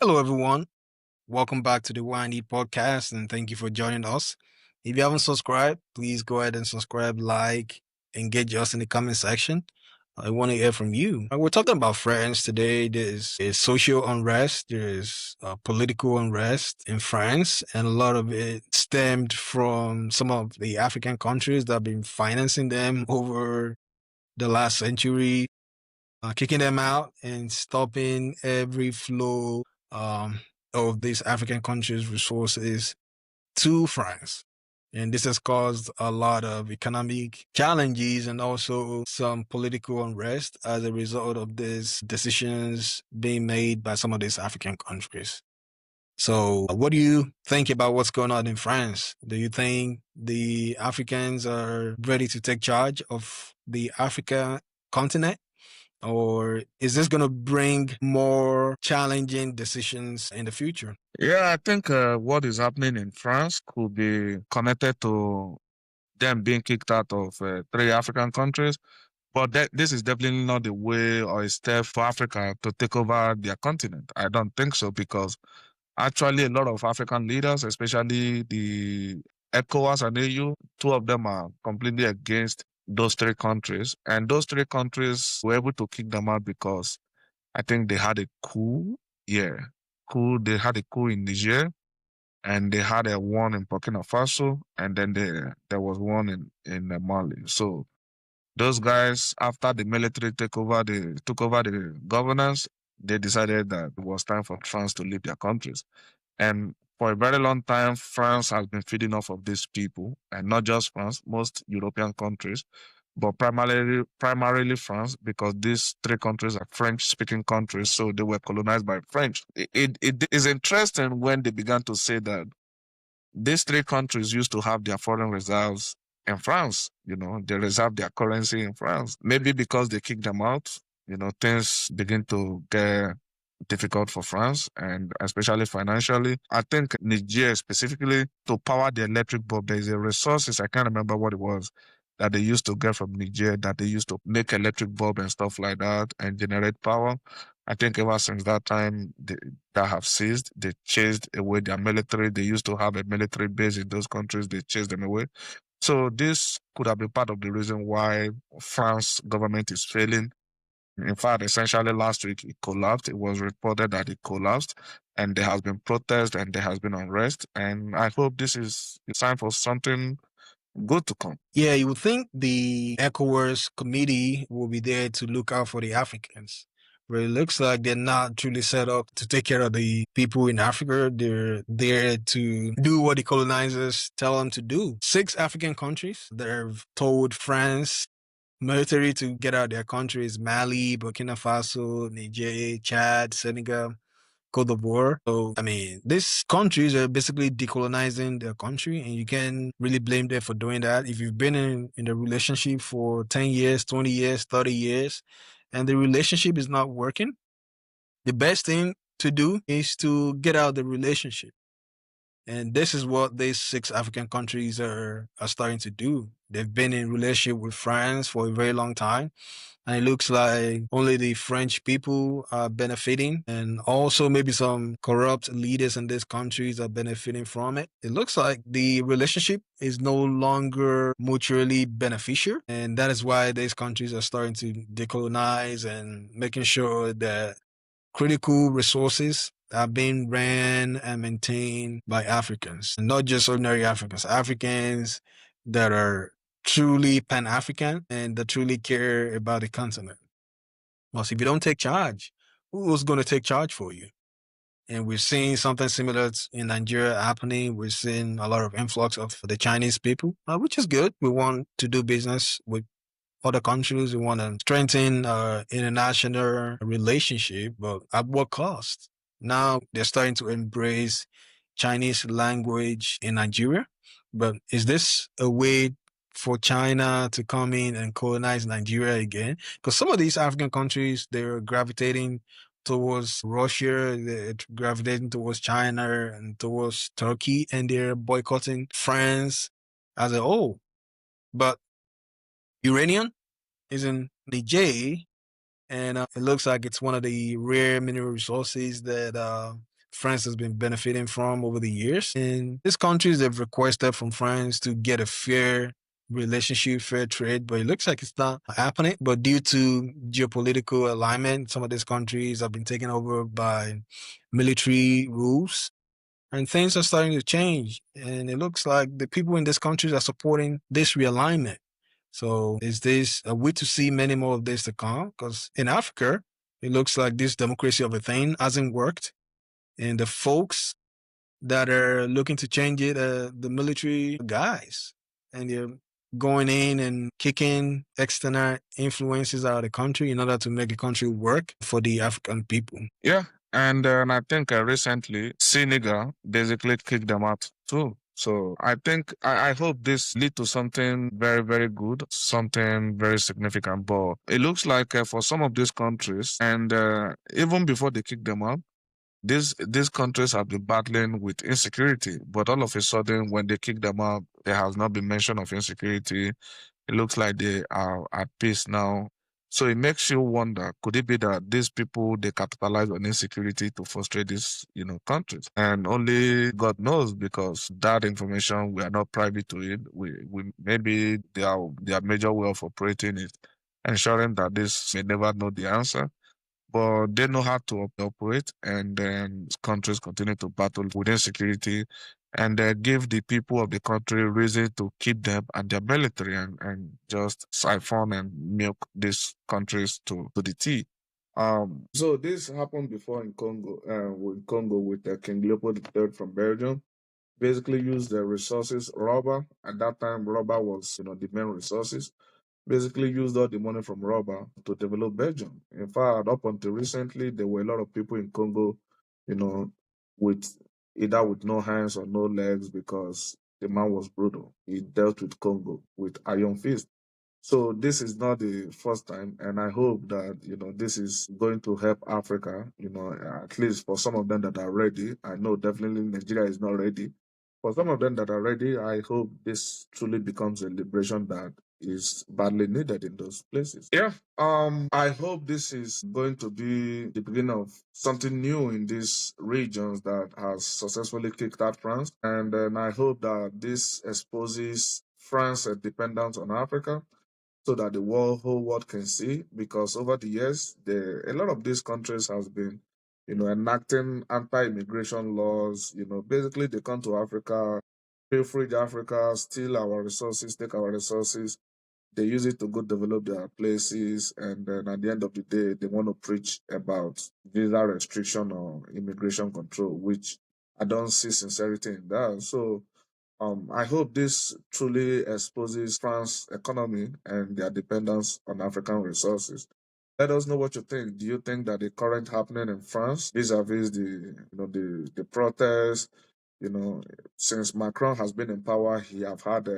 Hello, everyone. Welcome back to the Y&E podcast, and thank you for joining us. If you haven't subscribed, please go ahead and subscribe, like, engage us in the comment section. I want to hear from you. We're talking about France today. There's social unrest, there's political unrest in France, and a lot of it stemmed from some of the African countries that have been financing them over the last century, kicking them out and stopping every flow of these African countries' resources to France. And this has caused a lot of economic challenges and also some political unrest as a result of these decisions being made by some of these African countries. So, what do you think about what's going on in France? Do you think the Africans are ready to take charge of the Africa continent? Or is this going to bring more challenging decisions in the future? Yeah, I think what is happening in France could be connected to them being kicked out of three African countries. But this is definitely not the way or a step for Africa to take over their continent. I don't think so because actually a lot of African leaders, especially the ECOWAS and AU, two of them are completely against those three countries. And those three countries were able to kick them out because I think they had a coup. Yeah, coup. They had a coup in Niger and they had a one in Burkina Faso, and then there was one in Mali. So those guys, after the military they took over the governance. They decided that it was time for France to leave their countries. And for a very long time, France has been feeding off of these people, and not just France, most European countries, but primarily France, because these three countries are French-speaking countries, so they were colonized by French. It is interesting when they began to say that these three countries used to have their foreign reserves in France. They reserve their currency in France. Maybe because they kicked them out, things begin to get difficult for France and especially financially. I think Niger specifically to power the electric bulb, there is a resources, I can't remember what it was, that they used to get from Niger that they used to make electric bulb and stuff like that and generate power. I think ever since that time, that have ceased. They chased away their military. They used to have a military base in those countries. They chased them away. So this could have been part of the reason why France government is failing. In fact, essentially last week it collapsed. It was reported that it collapsed, and there has been protest and there has been unrest. And I hope this is a sign for something good to come. Yeah, you would think the ECOWAS committee will be there to look out for the Africans. But it looks like they're not truly set up to take care of the people in Africa. They're there to do what the colonizers tell them to do. 6 African countries that have told France military to get out of their countries: Mali, Burkina Faso, Niger, Chad, Senegal, Cote d'Ivoire. So, I mean, these countries are basically decolonizing their country, and you can't really blame them for doing that. If you've been in a relationship for 10 years, 20 years, 30 years, and the relationship is not working, the best thing to do is to get out of the relationship. And this is what these 6 African countries are starting to do. They've been in relationship with France for a very long time. And it looks like only the French people are benefiting, and also maybe some corrupt leaders in these countries are benefiting from it. It looks like the relationship is no longer mutually beneficial. And that is why these countries are starting to decolonize and making sure that critical resources are being ran and maintained by Africans, and not just ordinary Africans, Africans that are truly Pan-African and that truly care about the continent. Because if you don't take charge, who's going to take charge for you? And we're seeing something similar in Nigeria happening. We're seeing a lot of influx of the Chinese people, which is good. We want to do business with other countries. We want to strengthen our international relationship, but at what cost? Now they're starting to embrace Chinese language in Nigeria. But is this a way for China to come in and colonize Nigeria again? Because some of these African countries, they're gravitating towards Russia, they're gravitating towards China and towards Turkey, and they're boycotting France as a whole. But uranium is in Niger, and it looks like it's one of the rare mineral resources that France has been benefiting from over the years. And these countries have requested from France to get a fair relationship, fair trade, but it looks like it's not happening. But due to geopolitical alignment, some of these countries have been taken over by military rules and things are starting to change. And it looks like the people in these countries are supporting this realignment. So is this a way to see many more of this to come? Because in Africa, it looks like this democracy of a thing hasn't worked. And the folks that are looking to change it are the military guys. And they're going in and kicking external influences out of the country in order to make the country work for the African people. Yeah, and I think recently Senegal basically kicked them out too. So I hope this lead to something very, very good, something very significant. But it looks like for some of these countries, and even before they kick them out, these countries have been battling with insecurity. But all of a sudden, when they kick them out, there has not been mention of insecurity. It looks like they are at peace now. So it makes you wonder, could it be that these people they capitalize on insecurity to frustrate these, countries? And only God knows because that information we are not privy to it. We maybe their major way of operating is ensuring that this may never know the answer but they know how to operate, and then countries continue to battle with insecurity, and give the people of the country reason to keep them and their military and just siphon and milk these countries to the tea. So this happened before in Congo with King Leopold III from Belgium. Basically used the resources, rubber. At that time, rubber was, the main resources basically used all the money from rubber to develop Belgium. In fact, up until recently, there were a lot of people in Congo, with either with no hands or no legs because the man was brutal. He dealt with Congo with iron fist. So this is not the first time, and I hope that this is going to help Africa. At least for some of them that are ready. I know definitely Nigeria is not ready. For some of them that are ready, I hope this truly becomes a liberation that is badly needed in those places. Yeah. I hope this is going to be the beginning of something new in these regions that has successfully kicked out France. And then I hope that this exposes France's dependence on Africa so that the whole world can see. Because over the years, a lot of these countries has been, enacting anti-immigration laws. Basically they come to Africa, pilferage Africa, steal our resources, take our resources. They use it to go develop their places, and then at the end of the day, they want to preach about visa restriction or immigration control, which I don't see sincerity in that. So I hope this truly exposes France's economy and their dependence on African resources. Let us know what you think. Do you think that the current happening in France, vis-a-vis the protests, since Macron has been in power, he have had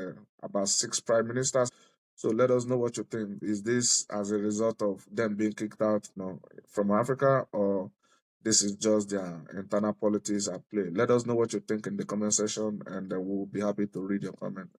about 6 prime ministers. So let us know what you think. Is this as a result of them being kicked out, from Africa, or this is just their internal politics at play? Let us know what you think in the comment section, and we'll be happy to read your comment.